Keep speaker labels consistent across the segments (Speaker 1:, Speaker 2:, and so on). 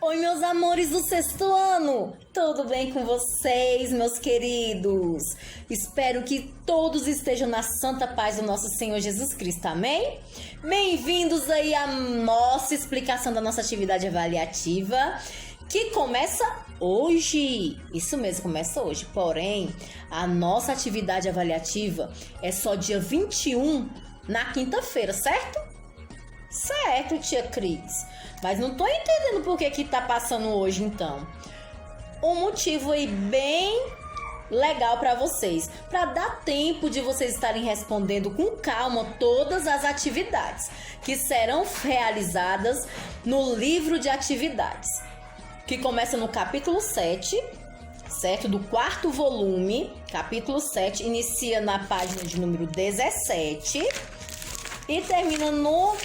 Speaker 1: Oi, meus amores do sexto ano! Tudo bem com vocês, meus queridos? Espero que todos estejam na santa paz do nosso Senhor Jesus Cristo, amém? Bem-vindos aí à nossa explicação da nossa atividade avaliativa, que começa hoje. Isso mesmo, começa hoje. Porém, a nossa atividade avaliativa é só dia 21, na quinta-feira, certo? Certo, tia Cris. Mas não tô entendendo por que tá passando hoje, então. Um motivo aí bem legal para vocês, para dar tempo de vocês estarem respondendo com calma todas as atividades que serão realizadas no livro de atividades, que começa no capítulo 7, certo? Do quarto volume, capítulo 7, inicia na página de número 17 e termina no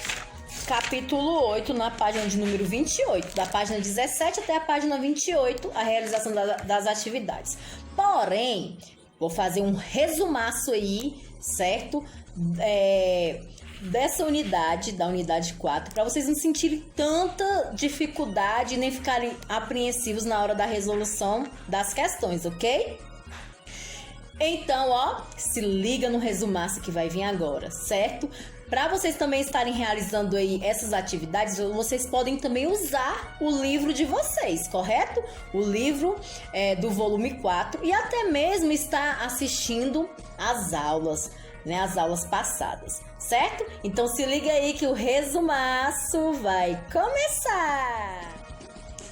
Speaker 1: capítulo 8, na página de número 28, da página 17 até a página 28, a realização das atividades. Porém, vou fazer um resumaço aí, certo? Dessa unidade, da unidade 4, para vocês não sentirem tanta dificuldade e nem ficarem apreensivos na hora da resolução das questões, ok? Então, ó, se liga no resumaço que vai vir agora, certo? Para vocês também estarem realizando aí essas atividades, vocês podem também usar o livro de vocês, correto? O livro do volume 4 e até mesmo estar assistindo as aulas, né? As aulas passadas, certo? Então se liga aí que o resumaço vai começar!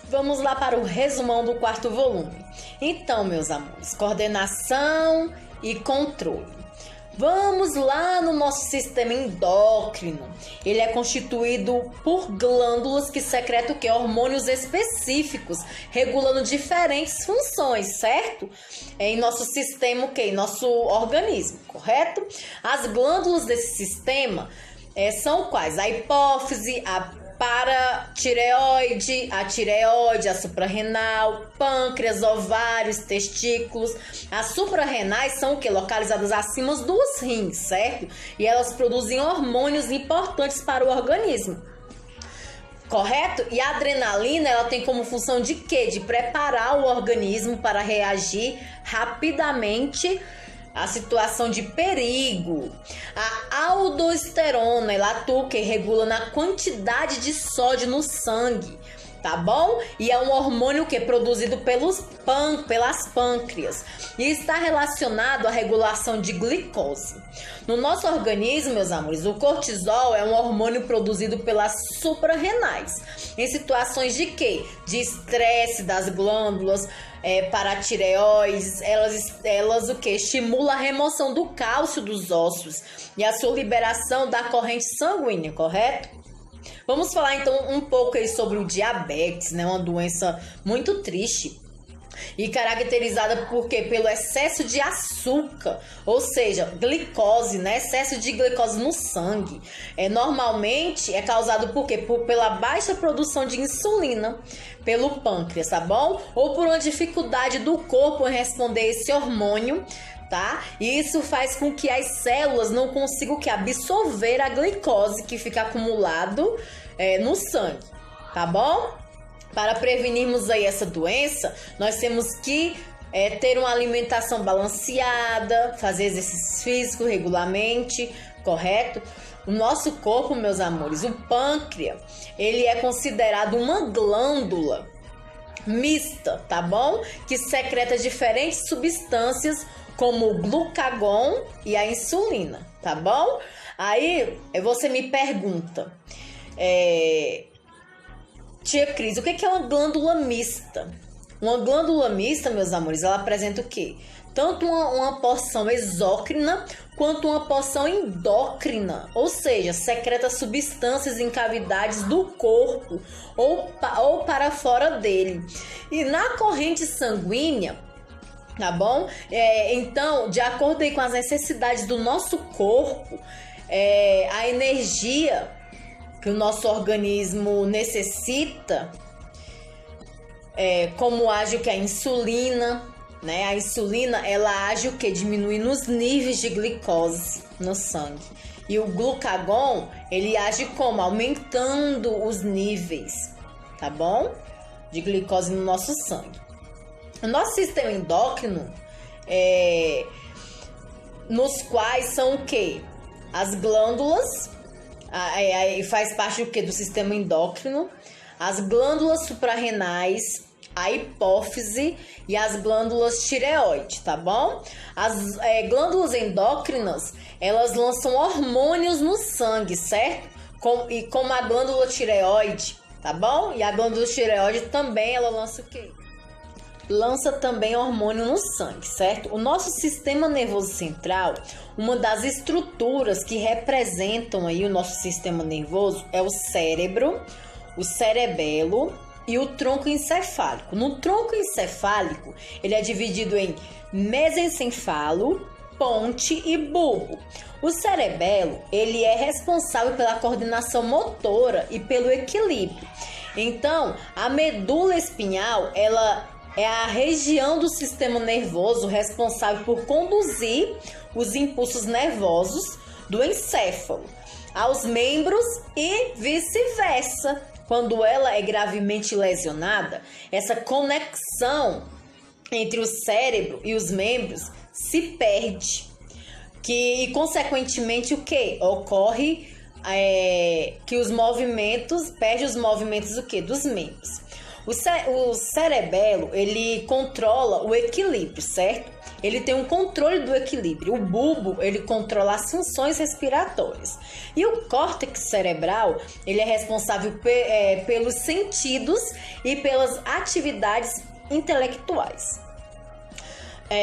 Speaker 1: Vamos lá para o resumão do quarto volume. Então, meus amores, coordenação e controle. Vamos lá no nosso sistema endócrino. Ele é constituído por glândulas que secretam o quê? Hormônios específicos, regulando diferentes funções, certo? Em nosso sistema, o quê? Em nosso organismo, correto? As glândulas desse sistema são quais? A hipófise, a paratireoide, a suprarrenal, pâncreas, ovários, testículos. As suprarrenais são o que? Localizadas acima dos rins, certo? E elas produzem hormônios importantes para o organismo, correto? E a adrenalina, ela tem como função de quê? De preparar o organismo para reagir rapidamente a situação de perigo. A aldosterona, ela atua que regula na quantidade de sódio no sangue, tá bom? E é um hormônio que é produzido pelas pâncreas e está relacionado à regulação de glicose. No nosso organismo, meus amores, o cortisol é um hormônio produzido pelas suprarrenais. Em situações de quê? De estresse das glândulas paratireoides, elas o que? Estimula a remoção do cálcio dos ossos e a sua liberação da corrente sanguínea, correto? Vamos falar então um pouco aí sobre o diabetes, né? Uma doença muito triste e caracterizada por quê? Pelo excesso de açúcar, ou seja, glicose, né? Excesso de glicose no sangue. Normalmente é causado por quê? Pela baixa produção de insulina pelo pâncreas, tá bom? Ou por uma dificuldade do corpo em responder a esse hormônio, tá? E isso faz com que as células não consigam absorver a glicose que fica acumulado no sangue, tá bom? Para prevenirmos aí essa doença, nós temos que ter uma alimentação balanceada, fazer exercícios físicos regularmente, correto? O nosso corpo, meus amores, o pâncreas, ele é considerado uma glândula mista, tá bom? Que secreta diferentes substâncias como o glucagon e a insulina, tá bom? Aí você me pergunta, tia Cris, o que é uma glândula mista? Uma glândula mista, meus amores, ela apresenta o quê? Tanto uma porção exócrina quanto uma porção endócrina, ou seja, secreta substâncias em cavidades do corpo ou para fora dele. E na corrente sanguínea, tá bom? Então, de acordo aí com as necessidades do nosso corpo, a energia que o nosso organismo necessita, como age o que? A insulina, né? A insulina, ela age o que? Diminuindo os níveis de glicose no sangue. E o glucagon, ele age como? Aumentando os níveis, tá bom? de glicose no nosso sangue. O nosso sistema endócrino, nos quais são o quê? As glândulas, faz parte do quê? Do sistema endócrino, as glândulas suprarrenais, a hipófise e as glândulas tireoide, tá bom? As glândulas endócrinas, elas lançam hormônios no sangue, certo? Como a glândula tireoide, tá bom? E a glândula tireoide também, ela lança o quê? Lança também hormônio no sangue, certo? O nosso sistema nervoso central, uma das estruturas que representam aí o nosso sistema nervoso é o cérebro, o cerebelo e o tronco encefálico. No tronco encefálico, ele é dividido em mesencefalo, ponte e bulbo. O cerebelo, ele é responsável pela coordenação motora e pelo equilíbrio. Então, a medula espinhal, ela é a região do sistema nervoso responsável por conduzir os impulsos nervosos do encéfalo aos membros e vice-versa. Quando ela é gravemente lesionada, essa conexão entre o cérebro e os membros se perde. E consequentemente o que? Ocorre que os movimentos, perde os movimentos o quê? Dos membros. O cerebelo, ele controla o equilíbrio, certo? Ele tem um controle do equilíbrio. O bulbo, ele controla as funções respiratórias. E o córtex cerebral, ele é responsável pelos sentidos e pelas atividades intelectuais.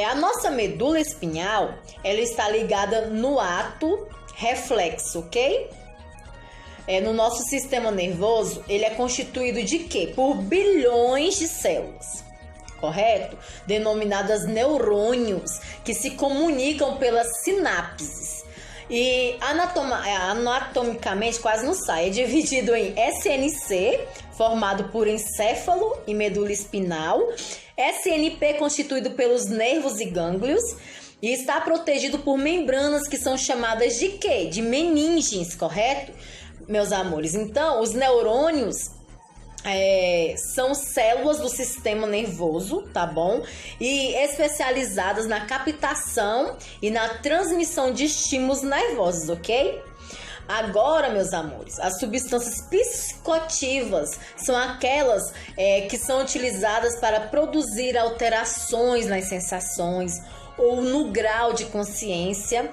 Speaker 1: A nossa medula espinhal, ela está ligada no ato reflexo, ok? No nosso sistema nervoso, ele é constituído de quê? Por bilhões de células, correto? Denominadas neurônios, que se comunicam pelas sinapses. E anatomicamente quase não sai. É dividido em SNC, formado por encéfalo e medula espinal, SNP, constituído pelos nervos e gânglios, e está protegido por membranas que são chamadas de quê? De meninges, correto? Meus amores, então os neurônios são células do sistema nervoso, tá bom? E especializadas na captação e na transmissão de estímulos nervosos, ok? Agora, meus amores, as substâncias psicoativas são aquelas que são utilizadas para produzir alterações nas sensações ou no grau de consciência,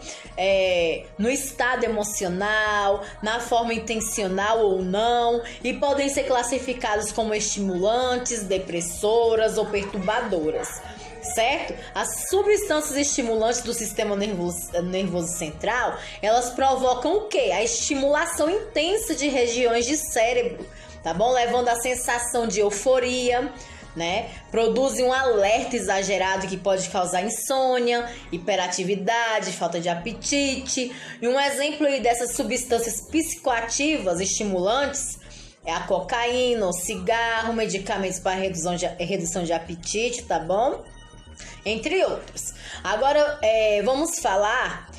Speaker 1: no estado emocional, na forma intencional ou não, e podem ser classificados como estimulantes, depressoras ou perturbadoras, certo? As substâncias estimulantes do sistema nervoso central, elas provocam o quê? A estimulação intensa de regiões de cérebro, tá bom? Levando a sensação de euforia, né? Produzem um alerta exagerado que pode causar insônia, hiperatividade, falta de apetite. E um exemplo aí dessas substâncias psicoativas estimulantes é a cocaína, o cigarro, medicamentos para redução de apetite, tá bom? Entre outros. Agora vamos falar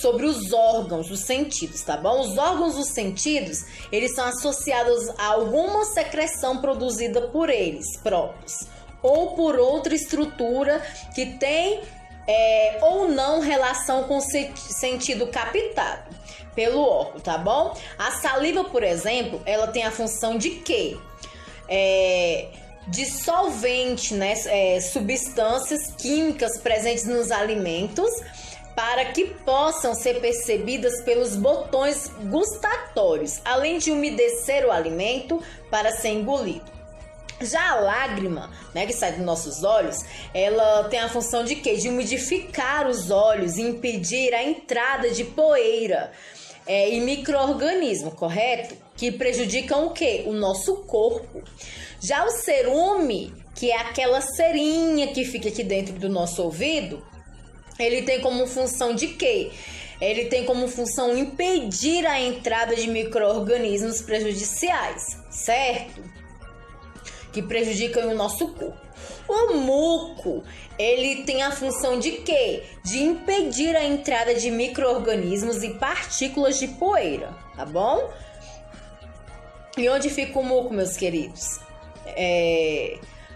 Speaker 1: sobre os órgãos dos sentidos, tá bom? Os órgãos dos sentidos, eles são associados a alguma secreção produzida por eles próprios ou por outra estrutura que tem ou não relação com o sentido captado pelo órgão, tá bom? A saliva, por exemplo, ela tem a função de quê? Dissolvente, né? Substâncias químicas presentes nos alimentos para que possam ser percebidas pelos botões gustatórios, além de umedecer o alimento para ser engolido. Já a lágrima, né, que sai dos nossos olhos, ela tem a função de quê? De umidificar os olhos e impedir a entrada de poeira e micro-organismo, correto? Que prejudicam o quê? O nosso corpo. Já o cerume, que é aquela cerinha que fica aqui dentro do nosso ouvido, ele tem como função de quê? Ele tem como função impedir a entrada de micro-organismos prejudiciais, certo? Que prejudicam o nosso corpo. O muco, ele tem a função de quê? De impedir a entrada de micro-organismos e partículas de poeira, tá bom? E onde fica o muco, meus queridos?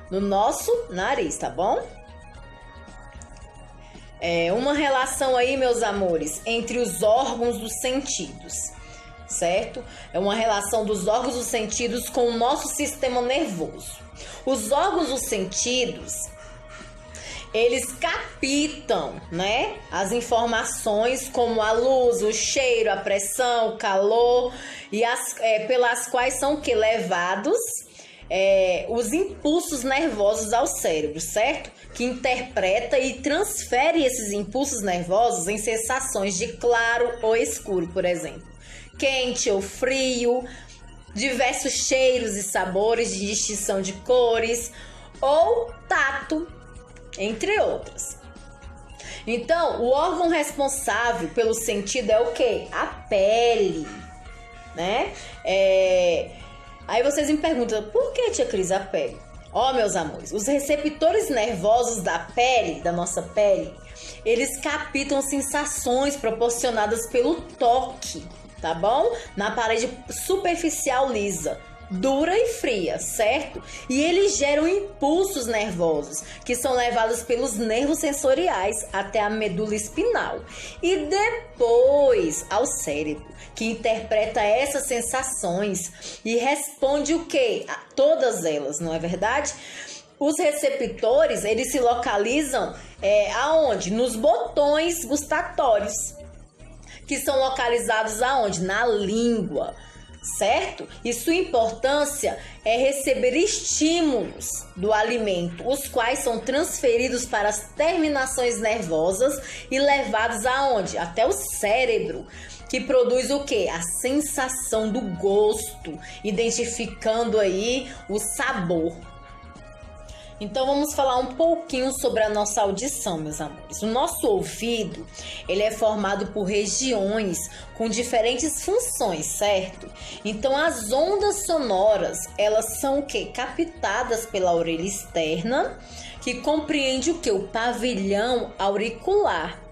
Speaker 1: no nosso nariz, tá bom? Uma relação aí, meus amores, entre os órgãos dos sentidos, certo? É uma relação dos órgãos dos sentidos com o nosso sistema nervoso. Os órgãos dos sentidos, eles captam, né, as informações como a luz, o cheiro, a pressão, o calor, e pelas quais são levados os impulsos nervosos ao cérebro, certo? Que interpreta e transfere esses impulsos nervosos em sensações de claro ou escuro, por exemplo, quente ou frio, diversos cheiros e sabores de distinção de cores ou tato, entre outras. Então, o órgão responsável pelo sentido é o quê? A pele, né? Aí vocês me perguntam, por que, tia Cris, a pele? Meus amores, os receptores nervosos da pele, da nossa pele, eles captam sensações proporcionadas pelo toque, tá bom? Na parede superficial lisa, dura e fria, certo? E eles geram impulsos nervosos que são levados pelos nervos sensoriais até a medula espinal e depois ao cérebro, que interpreta essas sensações e responde o quê? A todas elas, não é verdade? Os receptores, eles se localizam aonde? Nos botões gustatórios, que são localizados aonde? Na língua, certo? E sua importância é receber estímulos do alimento, os quais são transferidos para as terminações nervosas e levados aonde? Até o cérebro, que produz o quê? A sensação do gosto, identificando aí o sabor. Então vamos falar um pouquinho sobre a nossa audição, meus amores. O nosso ouvido, ele é formado por regiões com diferentes funções, certo? Então as ondas sonoras, elas são o quê? Captadas pela orelha externa, que compreende o quê? O pavilhão auricular.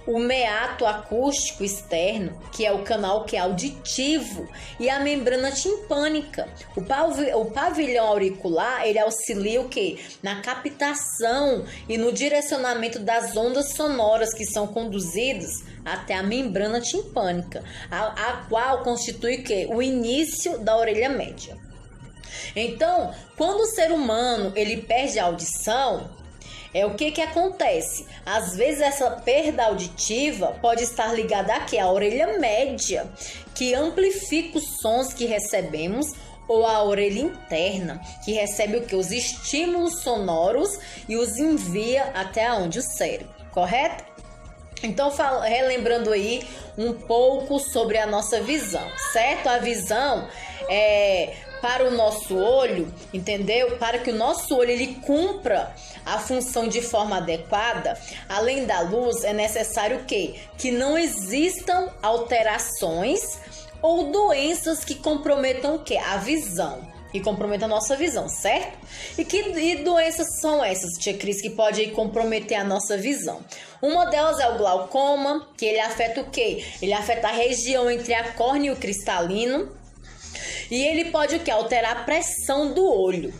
Speaker 1: O meato acústico externo, que é o canal que é auditivo, e a membrana timpânica. O pavilhão auricular, ele auxilia o quê? Na captação e no direcionamento das ondas sonoras que são conduzidas até a membrana timpânica, a qual constitui o quê? O início da orelha média. Então, quando o ser humano ele perde a audição, o que acontece? Às vezes essa perda auditiva pode estar ligada aqui à orelha média, que amplifica os sons que recebemos, ou a orelha interna, que recebe o quê? Os estímulos sonoros e os envia até onde? O cérebro, correto? Então, relembrando aí um pouco sobre a nossa visão, certo? A visão para o nosso olho, entendeu? Para que o nosso olho ele cumpra a função de forma adequada, além da luz, é necessário o quê? Que não existam alterações ou doenças que comprometam o quê? A visão. E comprometam a nossa visão, certo? E que doenças são essas, tia Cris, que pode comprometer a nossa visão? Uma delas é o glaucoma, que ele afeta o quê? Ele afeta a região entre a córnea e o cristalino. E ele pode o quê? Alterar a pressão do olho.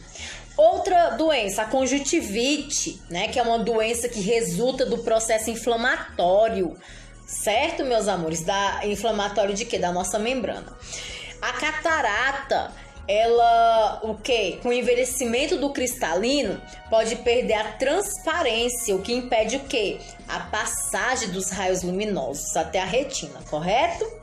Speaker 1: Outra doença, a conjuntivite, né? Que é uma doença que resulta do processo inflamatório, certo, meus amores? Inflamatório de quê? Da nossa membrana. A catarata, ela, o quê? Com o envelhecimento do cristalino, pode perder a transparência, o que impede o quê? A passagem dos raios luminosos até a retina, correto?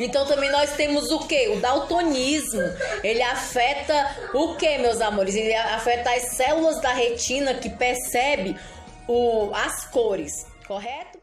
Speaker 1: Então também nós temos o quê? O daltonismo. Ele afeta o quê, meus amores? Ele afeta as células da retina que percebe as cores, correto?